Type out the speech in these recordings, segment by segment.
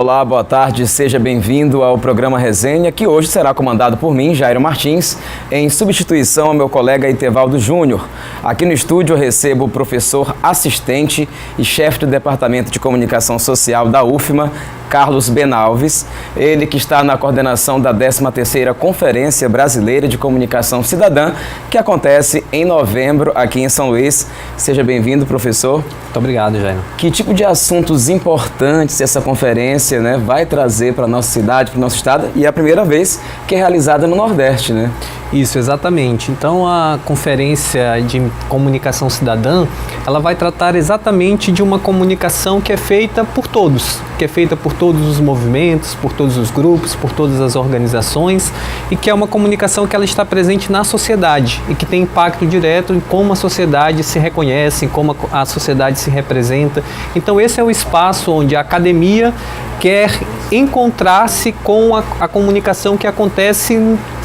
Olá, boa tarde, seja bem-vindo ao programa Resenha, que hoje será comandado por mim, Jairo Martins, em substituição ao meu colega Itevaldo Júnior. Aqui no estúdio eu recebo o professor assistente e chefe do Departamento de Comunicação Social da UFMA, Carlos Benalves, ele que está na coordenação da 13ª Conferência Brasileira de Comunicação Cidadã, que acontece em novembro aqui em São Luís. Seja bem-vindo, professor. Muito obrigado, Jairo. Que tipo de assuntos importantes essa conferência, né, vai trazer para a nossa cidade, para o nosso estado, e é a primeira vez que é realizada no Nordeste, né? Isso, exatamente. Então, a Conferência de Comunicação Cidadã, ela vai tratar exatamente de uma comunicação que é feita por todos, que é feita por todos os movimentos, por todos os grupos, por todas as organizações, e que é uma comunicação que ela está presente na sociedade e que tem impacto direto em como a sociedade se reconhece, em como a sociedade se representa. Então, esse é o espaço onde a academia quer encontrar-se com a comunicação que acontece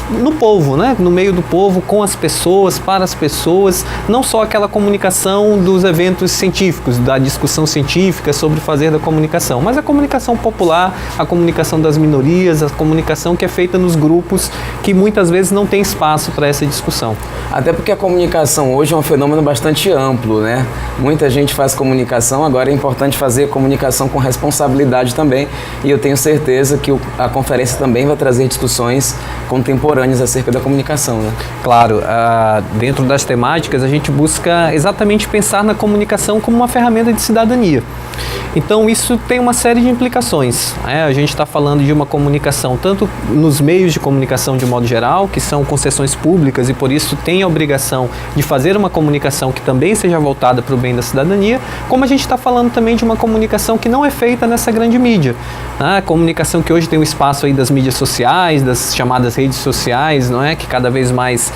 no povo, né? No meio do povo, com as pessoas, para as pessoas, não só aquela comunicação dos eventos científicos, da discussão científica sobre o fazer da comunicação, mas a comunicação popular, a comunicação das minorias, a comunicação que é feita nos grupos que muitas vezes não tem espaço para essa discussão. Até porque a comunicação hoje é um fenômeno bastante amplo, né? Muita gente faz comunicação, agora é importante fazer comunicação com responsabilidade também, e eu tenho certeza que a conferência também vai trazer discussões contemporâneas acerca da comunicação, né? Claro, dentro das temáticas a gente busca exatamente pensar na comunicação como uma ferramenta de cidadania. Então isso tem uma série de implicações, né? A gente está falando de uma comunicação tanto nos meios de comunicação de modo geral, que são concessões públicas e por isso tem a obrigação de fazer uma comunicação que também seja voltada para o bem da cidadania, como a gente está falando também de uma comunicação que não é feita nessa grande mídia, né? A comunicação que hoje tem o espaço aí das mídias sociais, das chamadas redes sociais, não é? Que cada vez mais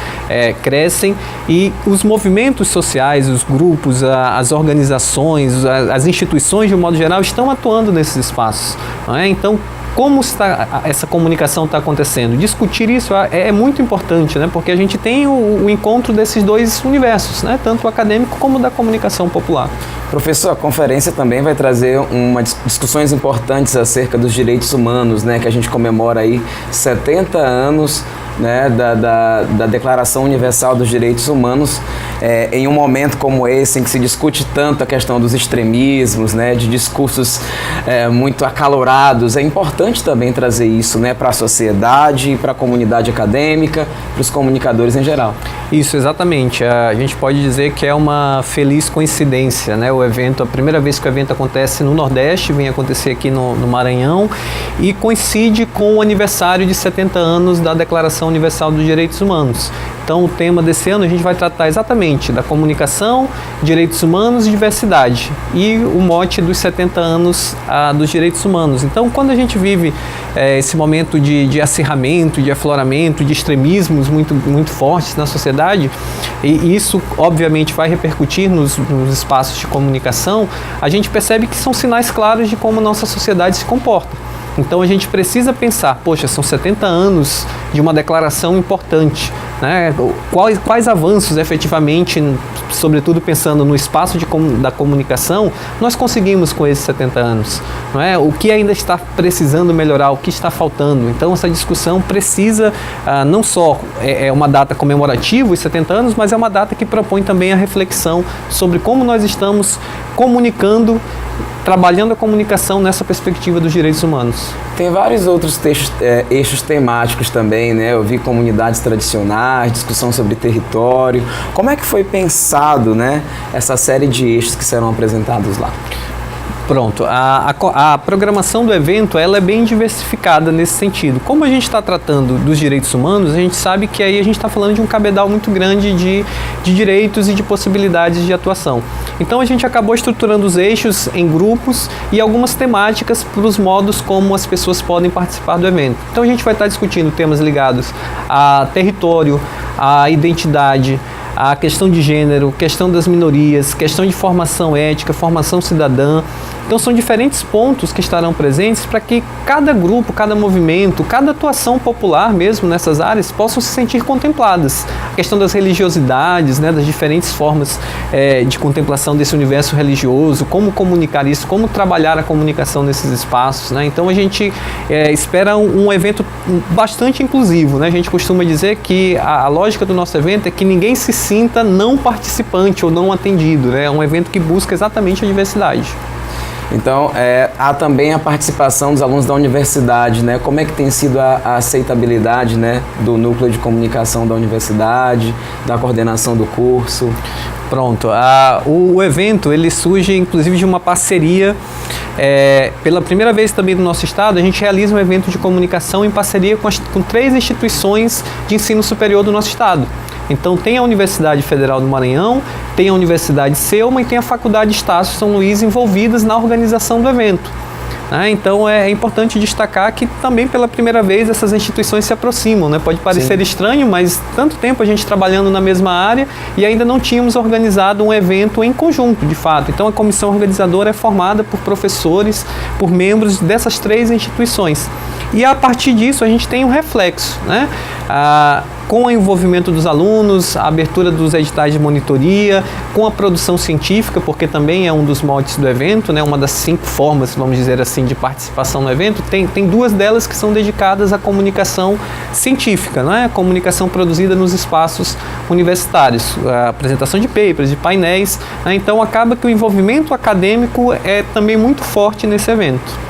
crescem, e os movimentos sociais, os grupos, as organizações, as instituições de um modo geral estão atuando nesses espaços, não é? Então, como essa comunicação está acontecendo? Discutir isso é muito importante, né? Porque a gente tem o encontro desses dois universos, né? Tanto o acadêmico como o da comunicação popular. Professor, a conferência também vai trazer discussões importantes acerca dos direitos humanos, né? Que a gente comemora aí 70 anos, né, da Declaração Universal dos Direitos Humanos, em um momento como esse, em que se discute tanto a questão dos extremismos, né, de discursos muito acalorados. É importante também trazer isso, né, para a sociedade, para a comunidade acadêmica, para os comunicadores em geral. Isso, exatamente. A gente pode dizer que é uma feliz coincidência, né? O evento, a primeira vez que o evento acontece no Nordeste, vem acontecer aqui no Maranhão, e coincide com o aniversário de 70 anos da Declaração Universal dos Direitos Humanos. Então, o tema desse ano a gente vai tratar exatamente da comunicação, direitos humanos e diversidade, e o mote dos 70 anos dos direitos humanos. Então, quando a gente vive esse momento de acirramento, de afloramento, de extremismos muito fortes na sociedade, e isso obviamente vai repercutir nos espaços de comunicação, a gente percebe que são sinais claros de como nossa sociedade se comporta. Então a gente precisa pensar, poxa, são 70 anos de uma declaração importante, né? Quais avanços efetivamente, sobretudo pensando no espaço da comunicação, nós conseguimos com esses 70 anos, não é? O que ainda está precisando melhorar, o que está faltando. Então essa discussão precisa, não só é uma data comemorativa, os 70 anos, mas é uma data que propõe também a reflexão sobre como nós estamos comunicando, trabalhando a comunicação nessa perspectiva dos direitos humanos. Tem vários outros eixos temáticos também, né? Eu vi comunidades tradicionais, discussão sobre território. Como é que foi pensado, né, essa série de eixos que serão apresentados lá? Pronto, a programação do evento ela é bem diversificada nesse sentido. Como a gente está tratando dos direitos humanos, a gente sabe que aí a gente está falando de um cabedal muito grande de direitos e de possibilidades de atuação. Então a gente acabou estruturando os eixos em grupos e algumas temáticas para os modos como as pessoas podem participar do evento. Então a gente vai estar discutindo temas ligados a território, a identidade, a questão de gênero, questão das minorias, questão de formação ética, formação cidadã. Então são diferentes pontos que estarão presentes para que cada grupo, cada movimento, cada atuação popular mesmo nessas áreas possam se sentir contempladas. A questão das religiosidades, né, das diferentes formas de contemplação desse universo religioso, como comunicar isso, como trabalhar a comunicação nesses espaços, né? Então a gente espera um evento bastante inclusivo, né? A gente costuma dizer que a lógica do nosso evento é que ninguém se sinta não participante ou não atendido, né? É um evento que busca exatamente a diversidade. Então, há também a participação dos alunos da universidade, né? Como é que tem sido a aceitabilidade, né, do núcleo de comunicação da universidade, da coordenação do curso? Pronto, o evento ele surge inclusive de uma parceria, pela primeira vez também no nosso estado, a gente realiza um evento de comunicação em parceria com 3 instituições de ensino superior do nosso estado. Então tem a Universidade Federal do Maranhão, tem a Universidade Selma e tem a Faculdade Estácio São Luís envolvidas na organização do evento. Então é importante destacar que também pela primeira vez essas instituições se aproximam, né? Pode parecer Sim. estranho, mas tanto tempo a gente trabalhando na mesma área e ainda não tínhamos organizado um evento em conjunto, de fato. Então a comissão organizadora é formada por professores, por membros dessas 3 instituições. E a partir disso a gente tem um reflexo, né? Com o envolvimento dos alunos, a abertura dos editais de monitoria, com a produção científica, porque também é um dos motes do evento, né? Uma das 5 formas, vamos dizer assim, de participação no evento, tem 2 delas que são dedicadas à comunicação científica, né? A comunicação produzida nos espaços universitários, a apresentação de papers, de painéis, né? Então acaba que o envolvimento acadêmico é também muito forte nesse evento.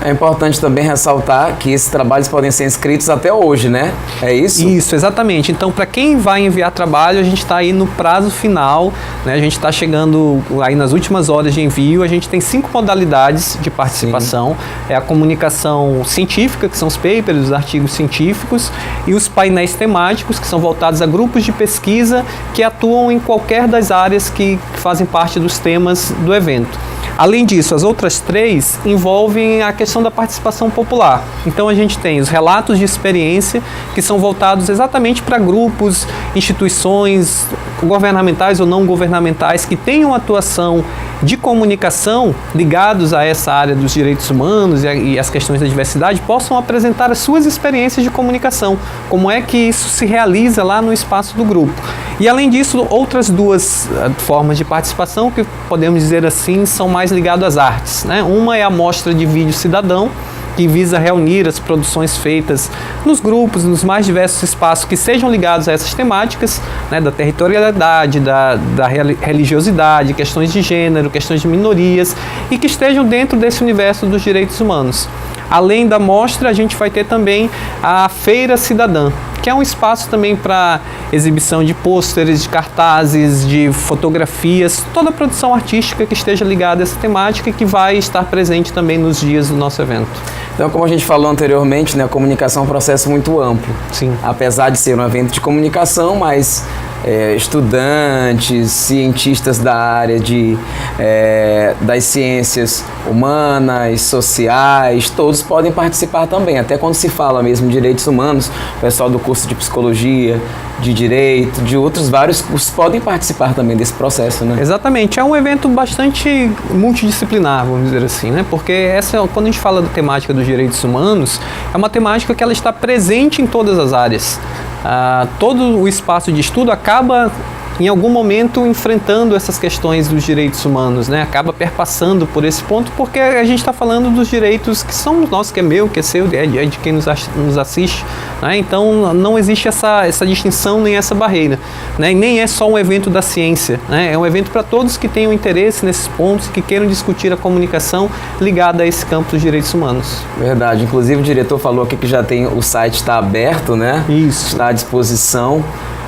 É importante também ressaltar que esses trabalhos podem ser inscritos até hoje, né? É isso? Isso, exatamente. Então, para quem vai enviar trabalho, a gente está aí no prazo final, né? A gente está chegando aí nas últimas horas de envio. A gente tem 5 modalidades de participação. Sim. É a comunicação científica, que são os papers, os artigos científicos, e os painéis temáticos, que são voltados a grupos de pesquisa que atuam em qualquer das áreas que fazem parte dos temas do evento. Além disso, as outras 3 envolvem a questão da participação popular. Então a gente tem os relatos de experiência, que são voltados exatamente para grupos, instituições governamentais ou não governamentais que tenham atuação de comunicação ligados a essa área dos direitos humanos e as questões da diversidade, possam apresentar as suas experiências de comunicação, como é que isso se realiza lá no espaço do grupo. E além disso, outras 2 formas de participação, que podemos dizer assim, são mais ligadas às artes, né? Uma é a mostra de vídeo cidadão, que visa reunir as produções feitas nos grupos, nos mais diversos espaços que sejam ligados a essas temáticas, né, da territorialidade, da religiosidade, questões de gênero, questões de minorias e que estejam dentro desse universo dos direitos humanos. Além da mostra, a gente vai ter também a Feira Cidadã, que é um espaço também para exibição de pôsteres, de cartazes, de fotografias, toda a produção artística que esteja ligada a essa temática e que vai estar presente também nos dias do nosso evento. Então, como a gente falou anteriormente, né, a comunicação é um processo muito amplo. Sim. Apesar de ser um evento de comunicação, mas estudantes, cientistas da área das ciências humanas, sociais, todos podem participar também. Até quando se fala mesmo de direitos humanos, o pessoal do curso de psicologia, de direito, de outros vários cursos podem participar também desse processo, né? Exatamente. É um evento bastante multidisciplinar, vamos dizer assim, né? Porque quando a gente fala da temática dos direitos humanos, é uma temática que ela está presente em todas as áreas. Todo o espaço de estudo acaba em algum momento enfrentando essas questões dos direitos humanos, né? Acaba perpassando por esse ponto, porque a gente está falando dos direitos que são nossos, que é meu, que é seu, é de quem nos assiste, né? Então não existe essa distinção nem essa barreira, né? E nem é só um evento da ciência, né? É um evento para todos que tenham interesse nesses pontos, que queiram discutir a comunicação ligada a esse campo dos direitos humanos. Verdade, inclusive o diretor falou aqui que já tem, o site está aberto, né? Isso. Está à disposição.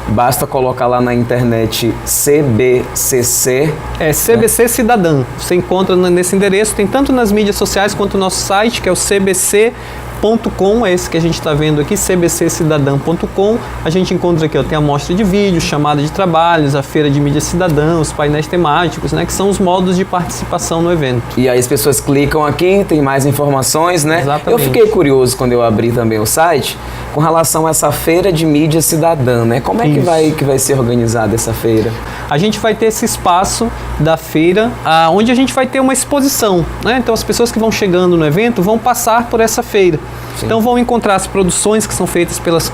Basta colocar lá na internet CBCC. CBC Cidadã. Você encontra nesse endereço, tem tanto nas mídias sociais quanto no nosso site, que é o cbc.org.br. .com é esse que a gente está vendo aqui, cbccidadã.com. A gente encontra aqui, ó, tem a mostra de vídeos, chamada de trabalhos, a feira de mídia cidadã, os painéis temáticos, né, que são os modos de participação no evento. E aí as pessoas clicam aqui, tem mais informações, né? Exatamente. Eu fiquei curioso quando eu abri também o site com relação a essa feira de mídia cidadã, né? Como é que vai ser organizada essa feira? A gente vai ter esse espaço da feira, onde a gente vai ter uma exposição, né? Então as pessoas que vão chegando no evento vão passar por essa feira. Sim. Então vão encontrar as produções que são feitas pelos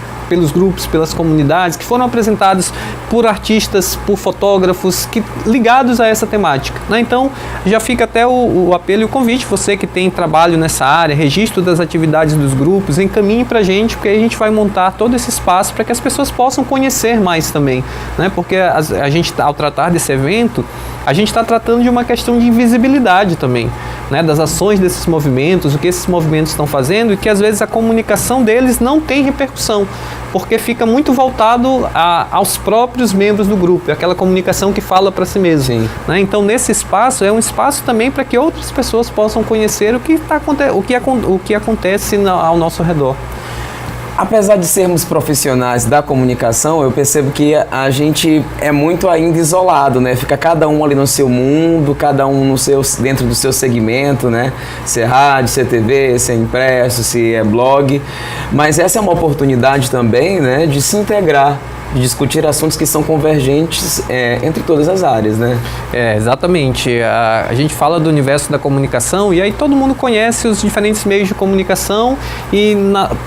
grupos, pelas comunidades, que foram apresentados por artistas, por fotógrafos ligados a essa temática, né? Então já fica até o apelo e o convite, você que tem trabalho nessa área, registro das atividades dos grupos, encaminhe para a gente, porque aí a gente vai montar todo esse espaço para que as pessoas possam conhecer mais também, né? Porque a gente, ao tratar desse evento, a gente está tratando de uma questão de invisibilidade também, né? Das ações desses movimentos, o que esses movimentos estão fazendo, e que às vezes a comunicação deles não tem repercussão, porque fica muito voltado aos próprios membros do grupo, é aquela comunicação que fala para si mesmo, né? Então nesse espaço é um espaço também para que outras pessoas possam conhecer o que acontece ao nosso redor. Apesar de sermos profissionais da comunicação, eu percebo que a gente é muito ainda isolado, né? Fica cada um ali no seu mundo, cada um dentro do seu segmento, né? Se é rádio, se é TV, se é impresso, se é blog. Mas essa é uma oportunidade também, né, de se integrar, de discutir assuntos que são convergentes entre todas as áreas, né? Exatamente. A gente fala do universo da comunicação e aí todo mundo conhece os diferentes meios de comunicação e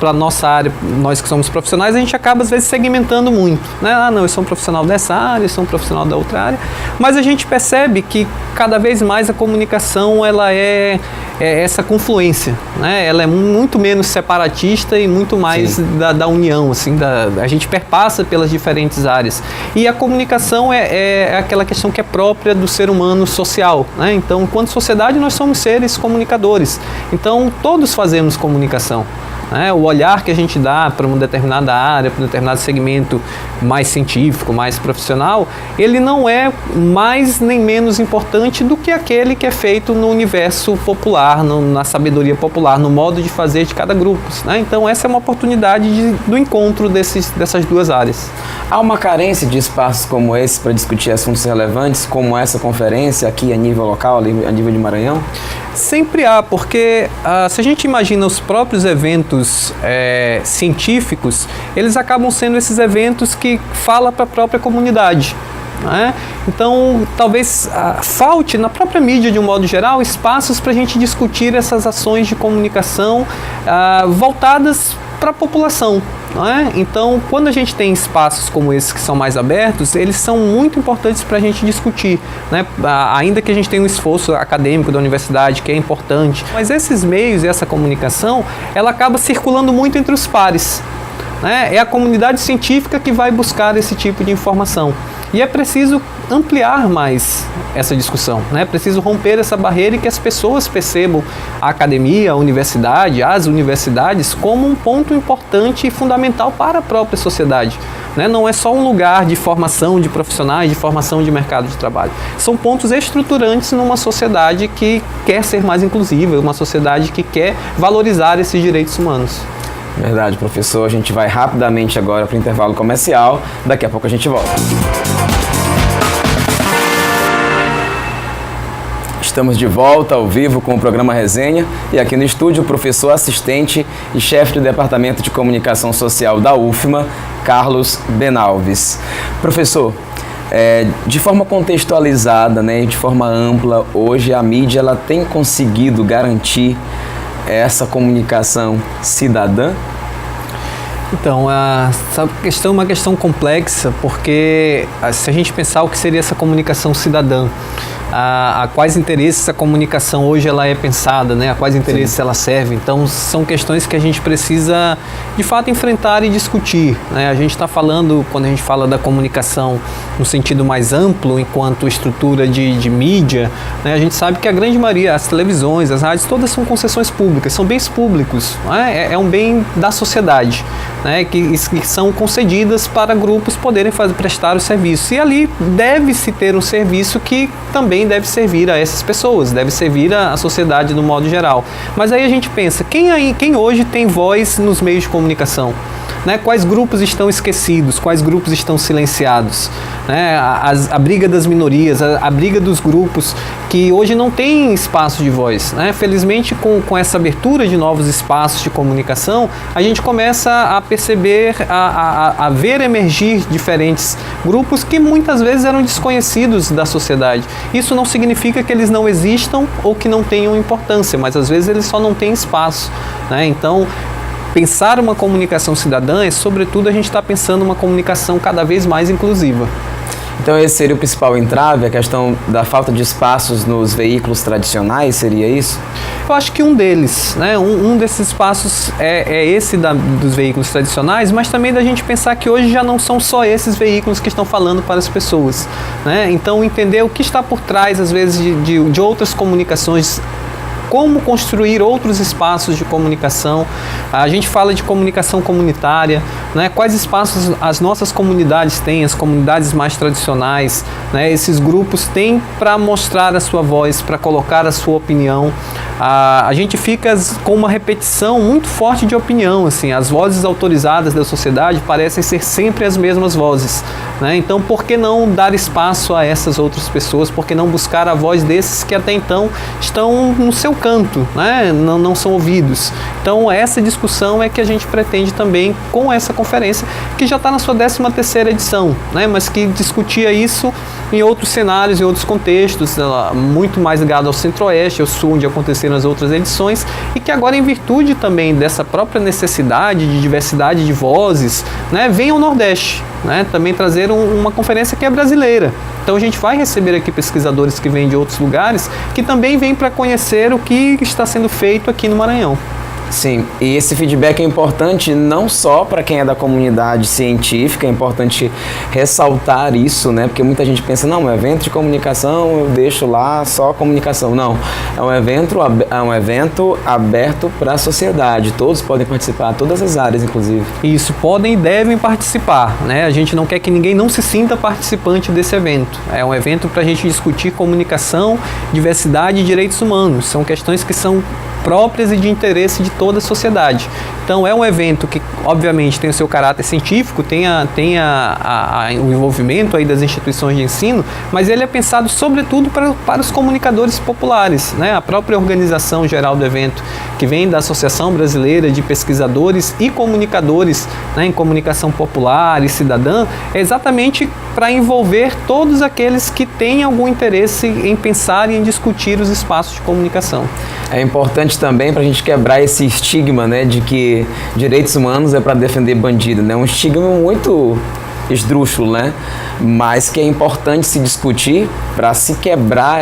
para nossa área, nós que somos profissionais, a gente acaba às vezes segmentando muito, né? Não, eu sou um profissional dessa área, eu sou um profissional da outra área, mas a gente percebe que cada vez mais a comunicação ela é essa confluência, né? Ela é muito menos separatista e muito mais da união, assim, a gente perpassa pelas diferentes áreas. E a comunicação é aquela questão que é própria do ser humano social, né? Então, enquanto sociedade, nós somos seres comunicadores. Então, todos fazemos comunicação, né? O olhar que a gente dá para uma determinada área, para um determinado segmento mais científico, mais profissional, ele não é mais nem menos importante do que aquele que é feito no universo popular, na sabedoria popular, no modo de fazer de cada grupo, né? Então essa é uma oportunidade do encontro dessas duas áreas. Há uma carência de espaços como esse para discutir assuntos relevantes, como essa conferência aqui a nível local, a nível de Maranhão? Sempre há, porque se a gente imagina os próprios eventos científicos, eles acabam sendo esses eventos que falam para a própria comunidade, né? Então, talvez falte na própria mídia, de um modo geral, espaços para a gente discutir essas ações de comunicação voltadas para a população, não é? Então, quando a gente tem espaços como esses que são mais abertos, eles são muito importantes para a gente discutir, né? Ainda que a gente tenha um esforço acadêmico da universidade, que é importante, mas esses meios e essa comunicação, ela acaba circulando muito entre os pares, né? É a comunidade científica que vai buscar esse tipo de informação. E é preciso ampliar mais essa discussão, né? É preciso romper essa barreira e que as pessoas percebam a academia, a universidade, as universidades como um ponto importante e fundamental para a própria sociedade, né? Não é só um lugar de formação de profissionais, de formação de mercado de trabalho. São pontos estruturantes numa sociedade que quer ser mais inclusiva, uma sociedade que quer valorizar esses direitos humanos. Verdade, professor. A gente vai rapidamente agora para o intervalo comercial. Daqui a pouco a gente volta. Estamos de volta ao vivo com o programa Resenha e aqui no estúdio o professor assistente e chefe do Departamento de Comunicação Social da UFMA, Carlos Benalves. Professor, de forma contextualizada, né, e de forma ampla, hoje a mídia ela tem conseguido garantir essa comunicação cidadã? Então, essa questão é uma questão complexa, porque se a gente pensar o que seria essa comunicação cidadã, a quais interesses a comunicação hoje ela é pensada, né? A quais interesses ela serve. Então, são questões que a gente precisa, de fato, enfrentar e discutir, né? A gente está falando, quando a gente fala da comunicação no sentido mais amplo, enquanto estrutura de mídia, né? A gente sabe que a grande maioria, as televisões, as rádios, todas são concessões públicas, são bens públicos, né? É um bem da sociedade, né? Que são concedidas para grupos poderem prestar o serviço. E ali deve-se ter um serviço que também também deve servir a essas pessoas, deve servir à sociedade no modo geral. Mas aí a gente pensa, quem hoje tem voz nos meios de comunicação? Né? Quais grupos estão esquecidos? Quais grupos estão silenciados? Né? A briga das minorias, a briga dos grupos que hoje não tem espaço de voz. Né? Felizmente, com essa abertura de novos espaços de comunicação, a gente começa a perceber, a ver emergir diferentes grupos que muitas vezes eram desconhecidos da sociedade. Isso não significa que eles não existam ou que não tenham importância, mas às vezes eles só não têm espaço. Né? Então, pensar uma comunicação cidadã é, sobretudo, a gente está pensando uma comunicação cada vez mais inclusiva. Então esse seria o principal entrave, a questão da falta de espaços nos veículos tradicionais, seria isso? Eu acho que um deles, né? Um desses espaços é esse dos veículos tradicionais, mas também da gente pensar que hoje já não são só esses veículos que estão falando para as pessoas. Né? Então entender o que está por trás, às vezes, de outras comunicações, como construir outros espaços de comunicação. A gente fala de comunicação comunitária, né? Quais espaços as nossas comunidades têm, as comunidades mais tradicionais, né? Esses grupos têm para mostrar a sua voz, para colocar a sua opinião. A gente fica com uma repetição muito forte de opinião, assim, as vozes autorizadas da sociedade parecem ser sempre as mesmas vozes, né? Então, por que não dar espaço a essas outras pessoas? Por que não buscar a voz desses que até então estão no seu canto, né? Não são ouvidos? Então, essa discussão é que a gente pretende também com essa conferência, que já está na sua 13ª edição, né? Mas que discutia isso em outros cenários, em outros contextos, muito mais ligado ao Centro-Oeste, ao Sul, onde aconteceram as outras edições, e que agora, em virtude também dessa própria necessidade de diversidade de vozes, né, vem ao Nordeste, né, também trazer uma conferência que é brasileira. Então a gente vai receber aqui pesquisadores que vêm de outros lugares, que também vêm para conhecer o que está sendo feito aqui no Maranhão. Sim, e esse feedback é importante não só para quem é da comunidade científica, é importante ressaltar isso, né? Porque muita gente pensa, não, um evento de comunicação, eu deixo lá só comunicação. Não, é um evento aberto para a sociedade, todos podem participar, todas as áreas, inclusive. Isso, podem e devem participar, né? A gente não quer que ninguém não se sinta participante desse evento. É um evento para a gente discutir comunicação, diversidade e direitos humanos. São questões que são próprias e de interesse de toda a sociedade. Então é um evento que, obviamente, tem o seu caráter científico, tem o envolvimento aí das instituições de ensino, mas ele é pensado sobretudo para os comunicadores populares, né? A própria organização geral do evento, que vem da Associação Brasileira de Pesquisadores e Comunicadores, né, em comunicação popular e cidadã, é exatamente para envolver todos aqueles que têm algum interesse em pensar e em discutir os espaços de comunicação. É importante também para a gente quebrar esse estigma, né, de que direitos humanos é para defender bandido, né? Um estigma muito esdrúxulo, né? Mas que é importante se discutir para se quebrar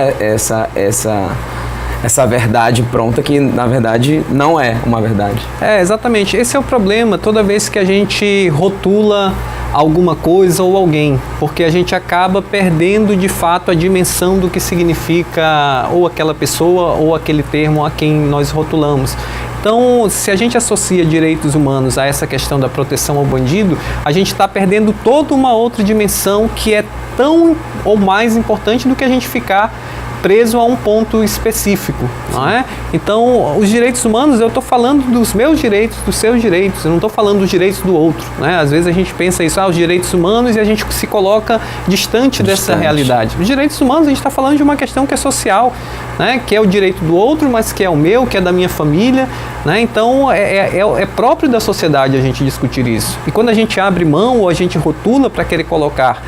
essa verdade pronta, que na verdade não é uma verdade. É, exatamente. Esse é o problema toda vez que a gente rotula alguma coisa ou alguém, porque a gente acaba perdendo de fato a dimensão do que significa ou aquela pessoa ou aquele termo a quem nós rotulamos. Então, se a gente associa direitos humanos a essa questão da proteção ao bandido, a gente está perdendo toda uma outra dimensão que é tão ou mais importante do que a gente ficar preso a um ponto específico, não é? Então, os direitos humanos, eu estou falando dos meus direitos, dos seus direitos, eu não estou falando dos direitos do outro, né? Às vezes a gente pensa isso, os direitos humanos, e a gente se coloca distante dessa realidade. Os direitos humanos, a gente está falando de uma questão que é social, né? Que é o direito do outro, mas que é o meu, que é da minha família, né? Então, é próprio da sociedade a gente discutir isso. E quando a gente abre mão ou a gente rotula para querer colocar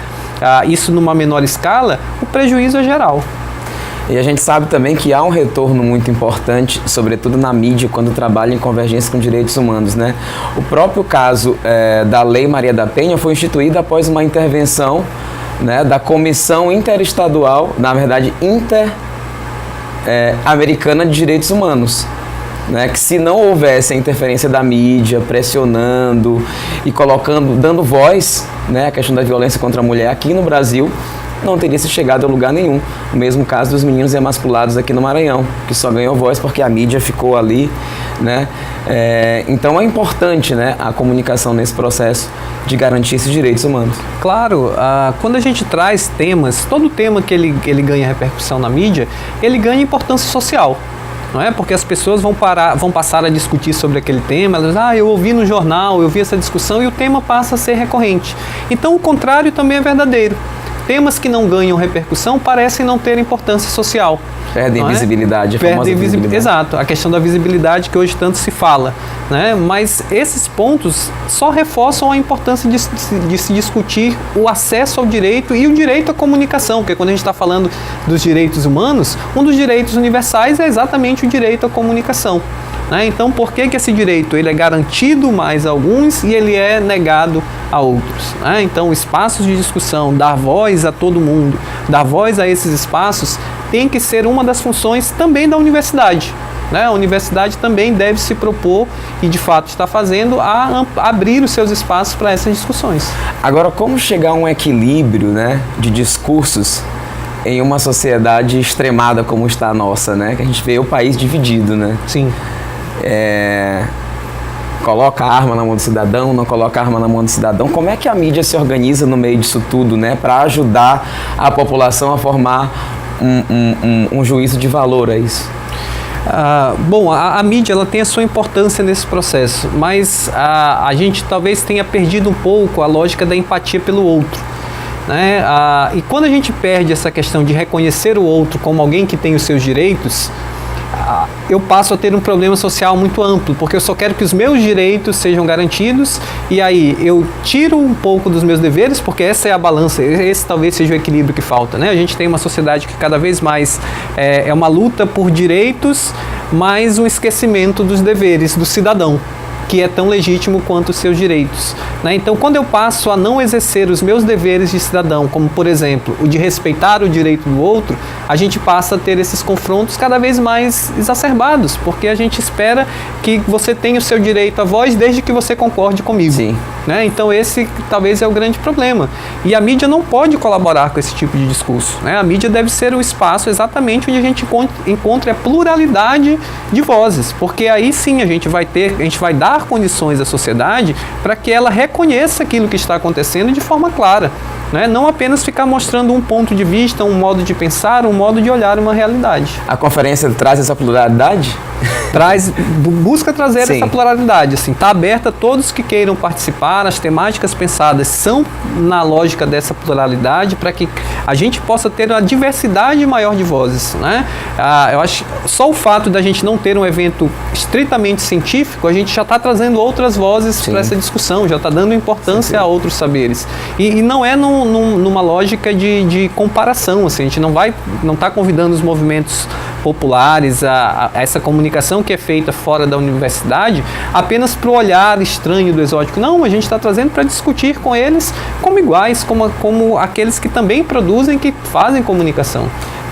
isso numa menor escala, o prejuízo é geral. E a gente sabe também que há um retorno muito importante, sobretudo na mídia, quando trabalha em convergência com direitos humanos, né? O próprio caso da Lei Maria da Penha foi instituído após uma intervenção, né, da Comissão Interestadual, na verdade, Interamericana de Direitos Humanos. Né, que se não houvesse a interferência da mídia, pressionando e dando voz, né, à questão da violência contra a mulher aqui no Brasil, não teria se chegado a lugar nenhum. O mesmo caso dos meninos emasculados aqui no Maranhão, que só ganhou voz porque a mídia ficou ali, né, Então é importante, né, a comunicação nesse processo de garantir esses direitos humanos. Claro, quando a gente traz temas, todo tema que ele ganha repercussão na mídia, ele ganha importância social. Não é? Porque as pessoas vão passar a discutir sobre aquele tema, elas dizem, eu ouvi no jornal, eu vi essa discussão, e o tema passa a ser recorrente. Então o contrário também é verdadeiro. Temas que não ganham repercussão parecem não ter importância social. Perdem visibilidade, visibilidade. Exato, a questão da visibilidade que hoje tanto se fala. Né? Mas esses pontos só reforçam a importância de se discutir o acesso ao direito e o direito à comunicação, porque quando a gente está falando dos direitos humanos, um dos direitos universais é exatamente o direito à comunicação. Né? Então, por que esse direito ele é garantido mais a alguns e ele é negado a outros? Né? Então, espaços de discussão, dar voz a todo mundo, dar voz a esses espaços, tem que ser uma das funções também da universidade. Né? A universidade também deve se propor, e de fato está fazendo, a abrir os seus espaços para essas discussões. Agora, como chegar a um equilíbrio, né, de discursos em uma sociedade extremada como está a nossa, né? Que a gente vê o país dividido, né? Sim. Coloca a arma na mão do cidadão, não coloca a arma na mão do cidadão. Como é que a mídia se organiza no meio disso tudo, né, para ajudar a população a formar um juízo de valor a isso? Bom, a mídia ela tem a sua importância nesse processo, mas a gente talvez tenha perdido um pouco a lógica da empatia pelo outro. Né? E quando a gente perde essa questão de reconhecer o outro como alguém que tem os seus direitos, eu passo a ter um problema social muito amplo, porque eu só quero que os meus direitos sejam garantidos, e aí eu tiro um pouco dos meus deveres, porque essa é a balança, esse talvez seja o equilíbrio que falta. Né? A gente tem uma sociedade que cada vez mais é uma luta por direitos, mas um esquecimento dos deveres do cidadão, que é tão legítimo quanto os seus direitos. Né? Então, quando eu passo a não exercer os meus deveres de cidadão, como, por exemplo, o de respeitar o direito do outro, a gente passa a ter esses confrontos cada vez mais exacerbados, porque a gente espera que você tenha o seu direito à voz desde que você concorde comigo. Sim. Né? Então, esse talvez é o grande problema. E a mídia não pode colaborar com esse tipo de discurso. Né? A mídia deve ser o espaço exatamente onde a gente encontre a pluralidade de vozes, porque aí sim a gente vai dar condições à sociedade para que ela reconheça aquilo que está acontecendo de forma clara, né? Não apenas ficar mostrando um ponto de vista, um modo de pensar, um modo de olhar uma realidade. A conferência traz essa pluralidade? Busca trazer essa pluralidade, assim, está aberta a todos que queiram participar, as temáticas pensadas são na lógica dessa pluralidade para que a gente possa ter uma diversidade maior de vozes, né? Eu acho que só o fato da gente não ter um evento estritamente científico, a gente já está trazendo outras vozes para essa discussão, já está dando importância a outros saberes. E não é numa lógica de comparação, assim, a gente não está convidando os movimentos populares a essa comunicação que é feita fora da universidade apenas para o olhar estranho do exótico. Não, a gente está trazendo para discutir com eles como iguais, como aqueles que também produzem, que fazem comunicação.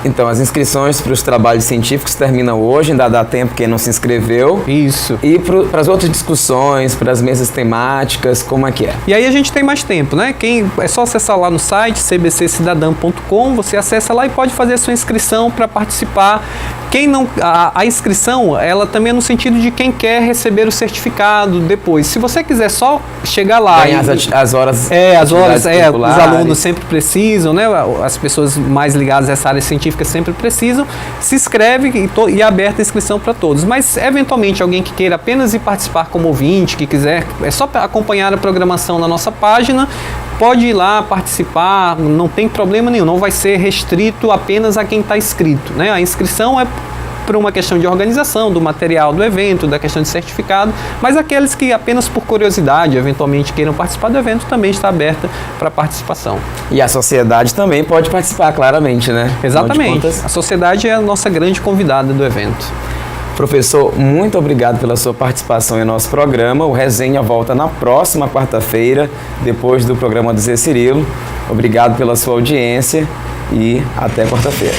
Então, as inscrições para os trabalhos científicos terminam hoje, ainda dá tempo quem não se inscreveu. Isso. E para as outras discussões, para as mesas temáticas, como é que é? E aí a gente tem mais tempo, né? É só acessar lá no site cbccidadão.com, você acessa lá e pode fazer a sua inscrição para participar. Quem não, a inscrição, ela também é no sentido de quem quer receber o certificado depois. Se você quiser só chegar lá ganhar as horas. Os alunos sempre precisam, né? As pessoas mais ligadas a essa área científica sempre precisam, se inscreve e é aberta a inscrição para todos. Mas, eventualmente, alguém que queira apenas ir participar como ouvinte, que quiser, é só acompanhar a programação na nossa página, pode ir lá participar, não tem problema nenhum, não vai ser restrito apenas a quem está inscrito, né? A inscrição é por uma questão de organização do material do evento, da questão de certificado, mas aqueles que apenas por curiosidade, eventualmente queiram participar do evento, também está aberta para participação. E a sociedade também pode participar, claramente, né? Exatamente. A sociedade é a nossa grande convidada do evento. Professor, muito obrigado pela sua participação em nosso programa. O Resenha volta na próxima quarta-feira, depois do programa do Zé Cirilo. Obrigado pela sua audiência e até quarta-feira.